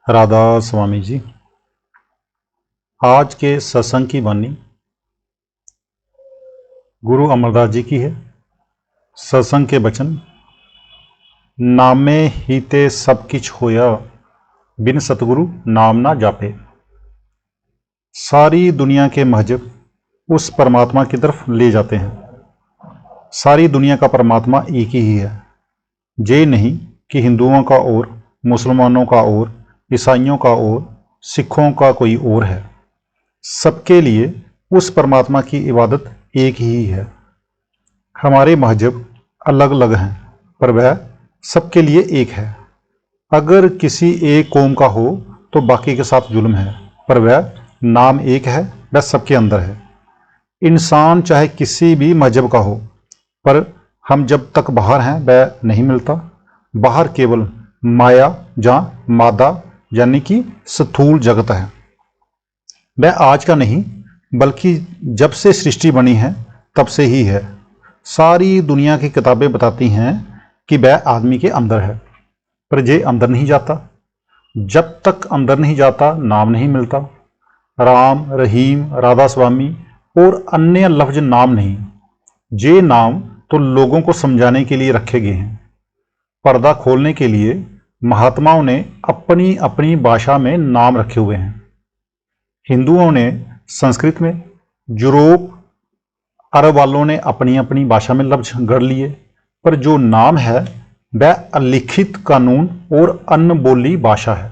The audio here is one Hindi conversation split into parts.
राधा स्वामी जी। आज के सत्संग की वाणी गुरु अमरदास जी की है। सत्संग के वचन, नामे ही ते सब किछ होया, बिन सतगुरु नाम ना जापे। सारी दुनिया के महजब उस परमात्मा की तरफ ले जाते हैं। सारी दुनिया का परमात्मा एक ही है। ये नहीं कि हिंदुओं का और, मुसलमानों का और, ईसाइयों का और, सिखों का कोई और है। सबके लिए उस परमात्मा की इबादत एक ही है। हमारे महजब अलग अलग हैं, पर वह सबके लिए एक है। अगर किसी एक कौम का हो तो बाकी के साथ जुल्म है, पर वह नाम एक है, वह सबके अंदर है। इंसान चाहे किसी भी मजहब का हो, पर हम जब तक बाहर हैं वह नहीं मिलता। बाहर केवल माया, जहाँ मादा यानी कि स्थूल जगत है। वह आज का नहीं, बल्कि जब से सृष्टि बनी है तब से ही है। सारी दुनिया की किताबें बताती हैं कि वह आदमी के अंदर है, पर ये अंदर नहीं जाता। जब तक अंदर नहीं जाता नाम नहीं मिलता। राम, रहीम, राधा स्वामी और अन्य लफ्ज नाम नहीं। ये नाम तो लोगों को समझाने के लिए रखे गए हैं। पर्दा खोलने के लिए महात्माओं ने अपनी अपनी भाषा में नाम रखे हुए हैं। हिंदुओं ने संस्कृत में, यूरोप, अरब वालों ने अपनी अपनी भाषा में लफ्ज गढ़ लिए, पर जो नाम है वह अलिखित कानून और अनबोली भाषा है।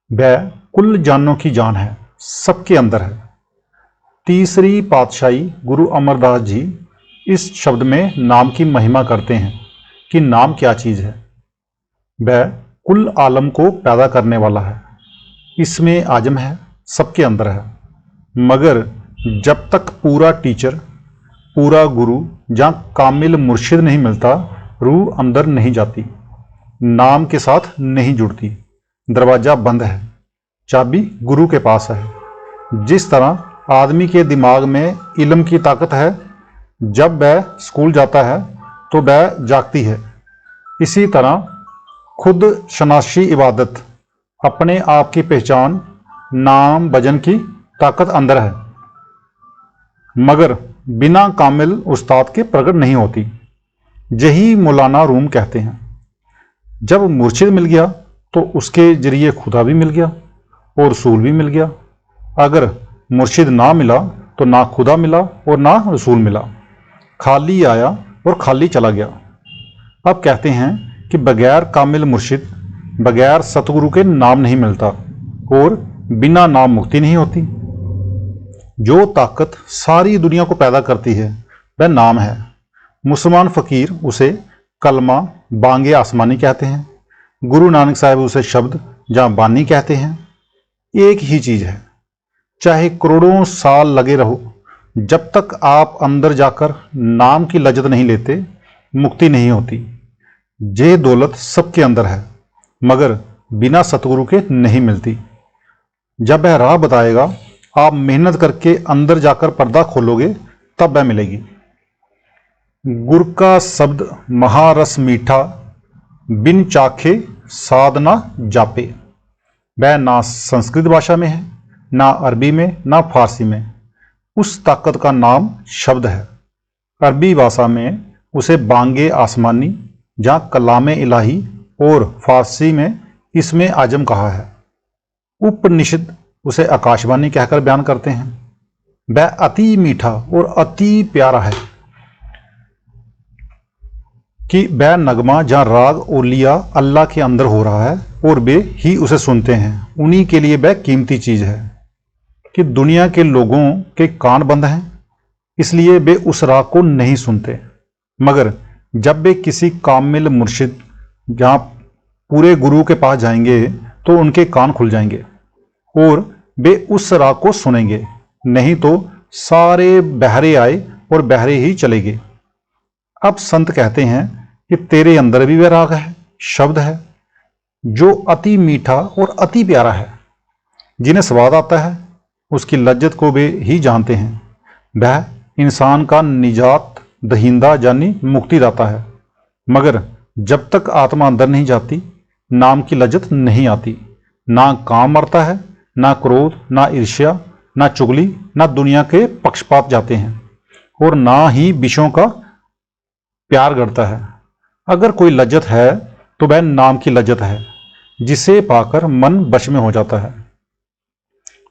वह कुल जानों की जान है, सबके अंदर है। तीसरी पातशाही गुरु अमरदास जी इस शब्द में नाम की महिमा करते हैं कि नाम क्या चीज़ है। वह कुल आलम को पैदा करने वाला है। इसमें आजम है, सबके अंदर है। मगर जब तक पूरा टीचर, पूरा गुरु या कामिल मुर्शिद नहीं मिलता, रूह अंदर नहीं जाती, नाम के साथ नहीं जुड़ती। दरवाज़ा बंद है, चाबी गुरु के पास है। जिस तरह आदमी के दिमाग में इल्म की ताकत है, जब वह स्कूल जाता है तो वह जागती है। इसी तरह खुद शनाशी इबादत, अपने आप की पहचान, नाम भजन की ताकत अंदर है, मगर बिना कामिल उस्ताद के प्रकट नहीं होती। यही मौलाना रूम कहते हैं। जब मुर्शिद मिल गया तो उसके जरिए खुदा भी मिल गया और रसूल भी मिल गया। अगर मुर्शिद ना मिला तो ना खुदा मिला और ना रसूल मिला। खाली आया और खाली चला गया। अब कहते हैं कि बगैर कामिल मुर्शिद, बगैर सतगुरु के नाम नहीं मिलता और बिना नाम मुक्ति नहीं होती। जो ताकत सारी दुनिया को पैदा करती है वह नाम है। मुसलमान फ़कीर उसे कलमा, बांगे आसमानी कहते हैं। गुरु नानक साहब उसे शब्द या बानी कहते हैं। एक ही चीज़ है। चाहे करोड़ों साल लगे रहो, जब तक आप अंदर जाकर नाम की लज्जत नहीं लेते, मुक्ति नहीं होती। ये दौलत सबके अंदर है, मगर बिना सतगुरु के नहीं मिलती। जब वह राह बताएगा, आप मेहनत करके अंदर जाकर पर्दा खोलोगे, तब वह मिलेगी। गुर का शब्द महारस मीठा, बिन चाखे साधना जापे। वह ना संस्कृत भाषा में है, ना अरबी में, ना फारसी में। उस ताकत का नाम शब्द है। अरबी भाषा में उसे बांगे आसमानी, जहाँ कलाम इलाही, और फारसी में इसमें आजम कहा है। उपनिषद उसे आकाशवाणी कहकर बयान करते हैं। वह अति मीठा और अति प्यारा है कि वह नगमा जहाँ राग ओलिया अल्लाह के अंदर हो रहा है और वे ही उसे सुनते हैं। उन्हीं के लिए वह कीमती चीज़ है कि दुनिया के लोगों के कान बंद हैं, इसलिए वे उस राग को नहीं सुनते। मगर जब वे किसी कामिल मुर्शिद, जहाँ पूरे गुरु के पास जाएंगे, तो उनके कान खुल जाएंगे और वे उस राग को सुनेंगे। नहीं तो सारे बहरे आए और बहरे ही चले गए। अब संत कहते हैं कि तेरे अंदर भी वह राग है, शब्द है, जो अति मीठा और अति प्यारा है। जिन्हें स्वाद आता है उसकी लज्जत को वे ही जानते हैं। वह इंसान का निजात दहिंदा यानी मुक्तिदाता है। मगर जब तक आत्मा अंदर नहीं जाती, नाम की लज्जत नहीं आती। ना काम मरता है, ना क्रोध, ना ईर्ष्या, ना चुगली, ना दुनिया के पक्षपात जाते हैं, और ना ही विषयों का प्यार करता है। अगर कोई लज्जत है तो वह नाम की लज्जत है, जिसे पाकर मन वश में हो जाता है।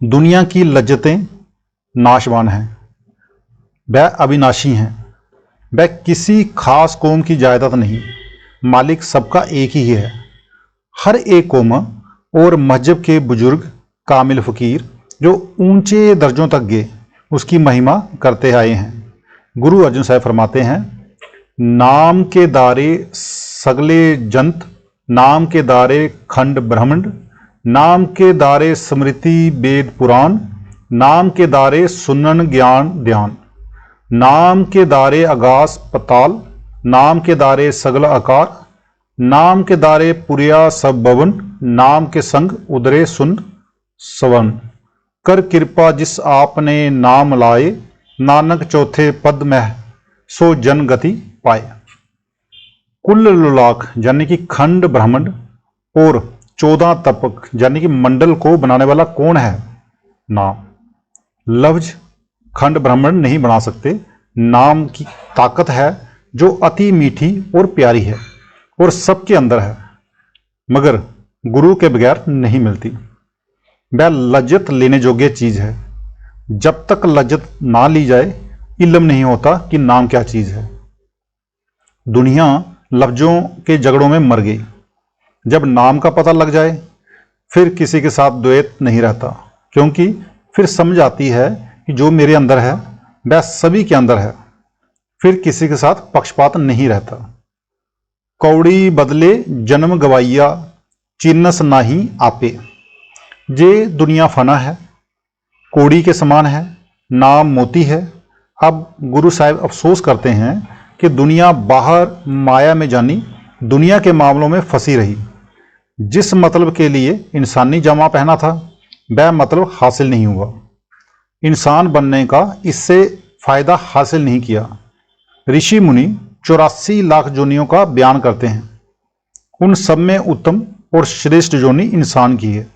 दुनिया की लज्जतें नाशवान हैं, वह अविनाशी हैं, वह किसी खास कौम की जायदाद नहीं, मालिक सबका एक ही है। हर एक कौम और मजहब के बुजुर्ग, कामिल फ़कीर जो ऊंचे दर्जों तक गए, उसकी महिमा करते आए हैं। गुरु अर्जुन साहब फरमाते हैं, नाम के दारे सगले जंत, नाम के दारे खंड ब्रह्मांड, नाम के दारे स्मृति वेद पुराण, नाम के दारे सुनन ज्ञान ध्यान, नाम के दारे आकाश पताल, नाम के दारे सगल आकार, नाम के दारे पुरिया सब भवन, नाम के संग उदरे सुन सवन। कर कृपा जिस आपने नाम लाए, नानक चौथे पद में सो जन गति पाए। कुल लुलाक यानी कि खंड ब्रह्मांड और 14 तपक यानी कि मंडल को बनाने वाला कौन है? नाम। लफ्ज खंड ब्रह्मांड नहीं बना सकते। नाम की ताकत है जो अति मीठी और प्यारी है और सबके अंदर है, मगर गुरु के बगैर नहीं मिलती। वह लज्जत लेने योग्य चीज है। जब तक लज्जत ना ली जाए, इल्म नहीं होता कि नाम क्या चीज है। दुनिया लफ्जों के झगड़ों में मर गई। जब नाम का पता लग जाए, फिर किसी के साथ द्वैत नहीं रहता, क्योंकि फिर समझ आती है कि जो मेरे अंदर है वह सभी के अंदर है। फिर किसी के साथ पक्षपात नहीं रहता। कौड़ी बदले जन्म गवाइया, चिन्नस नाही आपे। जे दुनिया फना है, कौड़ी के समान है, नाम मोती है। अब गुरु साहिब अफसोस करते हैं कि दुनिया बाहर माया में जानी, दुनिया के मामलों में फंसी रही। जिस मतलब के लिए इंसानी जामा पहना था, वह मतलब हासिल नहीं हुआ। इंसान बनने का इससे फायदा हासिल नहीं किया। ऋषि मुनि 84 लाख जोनियों का बयान करते हैं। उन सब में उत्तम और श्रेष्ठ जोनी इंसान की है।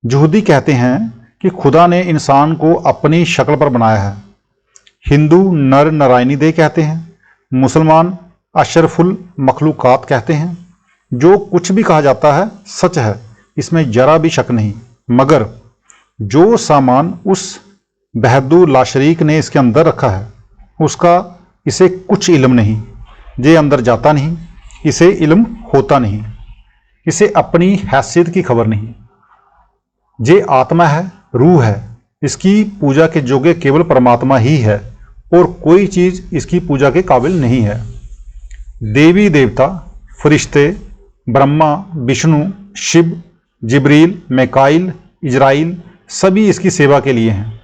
यहूदी कहते हैं कि खुदा ने इंसान को अपनी शक्ल पर बनाया है। हिंदू नर नारायणी दे कहते हैं। मुसलमान अशरफुल मखलूकात कहते हैं। जो कुछ भी कहा जाता है सच है, इसमें जरा भी शक नहीं। मगर जो सामान उस बहदूर लाशरीक ने इसके अंदर रखा है, उसका इसे कुछ इल्म नहीं। ये अंदर जाता नहीं, इसे इल्म होता नहीं, इसे अपनी हैसियत की खबर नहीं। ये आत्मा है, रूह है, इसकी पूजा के योग्य केवल परमात्मा ही है और कोई चीज इसकी पूजा के काबिल नहीं है। देवी देवता, फरिश्ते, ब्रह्मा, विष्णु, शिव, जिब्रील, मैकाइल, इजराइल सभी इसकी सेवा के लिए हैं।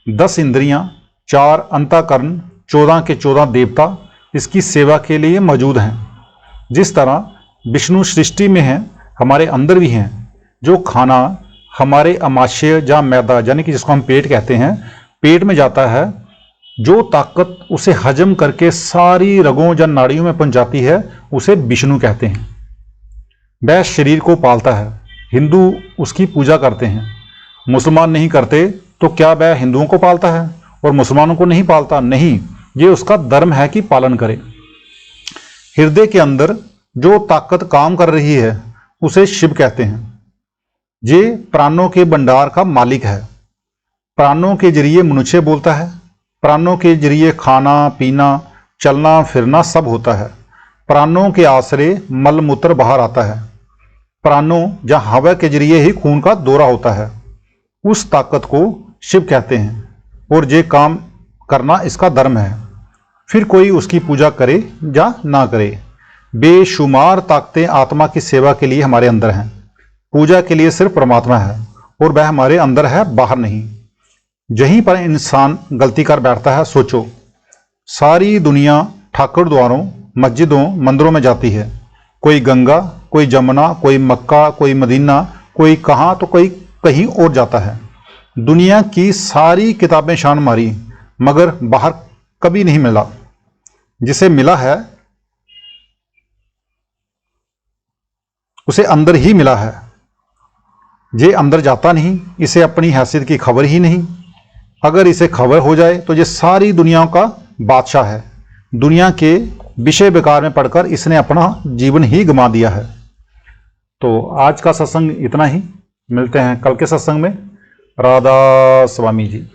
10 इंद्रियां, 4 अंतःकरण, 14 के 14 देवता इसकी सेवा के लिए मौजूद हैं। जिस तरह विष्णु सृष्टि में हैं, हमारे अंदर भी हैं। जो खाना हमारे अमाशय या मैदा यानी कि जिसको हम पेट कहते हैं, पेट में जाता है, जो ताकत उसे हजम करके सारी रगों या नाड़ियों में पहुंचाती है, उसे विष्णु कहते हैं। वह शरीर को पालता है। हिंदू उसकी पूजा करते हैं, मुसलमान नहीं करते। तो क्या वह हिंदुओं को पालता है और मुसलमानों को नहीं पालता? नहीं, ये उसका धर्म है कि पालन करे। हृदय के अंदर जो ताकत काम कर रही है, उसे शिव कहते हैं। ये प्राणों के भंडार का मालिक है। प्राणों के जरिए मनुष्य बोलता है। प्राणों के जरिए खाना पीना, चलना फिरना सब होता है। प्राणों के आश्रय मल मूत्र बाहर आता है। प्राणों या हवा के जरिए ही खून का दौरा होता है। उस ताकत को शिव कहते हैं और ये काम करना इसका धर्म है। फिर कोई उसकी पूजा करे या ना करे, बेशुमार ताकतें आत्मा की सेवा के लिए हमारे अंदर हैं। पूजा के लिए सिर्फ परमात्मा है और वह हमारे अंदर है, बाहर नहीं। यहीं पर इंसान गलती कर बैठता है। सोचो, सारी दुनिया ठाकुर द्वारों, मस्जिदों, मंदिरों में जाती है। कोई गंगा, कोई जमुना, कोई मक्का, कोई मदीना, कोई कहाँ तो कोई कहीं और जाता है। दुनिया की सारी किताबें शान मारी, मगर बाहर कभी नहीं मिला। जिसे मिला है उसे अंदर ही मिला है। ये अंदर जाता नहीं, इसे अपनी हैसियत की खबर ही नहीं। अगर इसे खबर हो जाए तो ये सारी दुनिया का बादशाह है। दुनिया के विषय विकार में पढ़कर इसने अपना जीवन ही गंवा दिया है। तो आज का सत्संग इतना ही, मिलते हैं कल के सत्संग में। राधा स्वामी जी।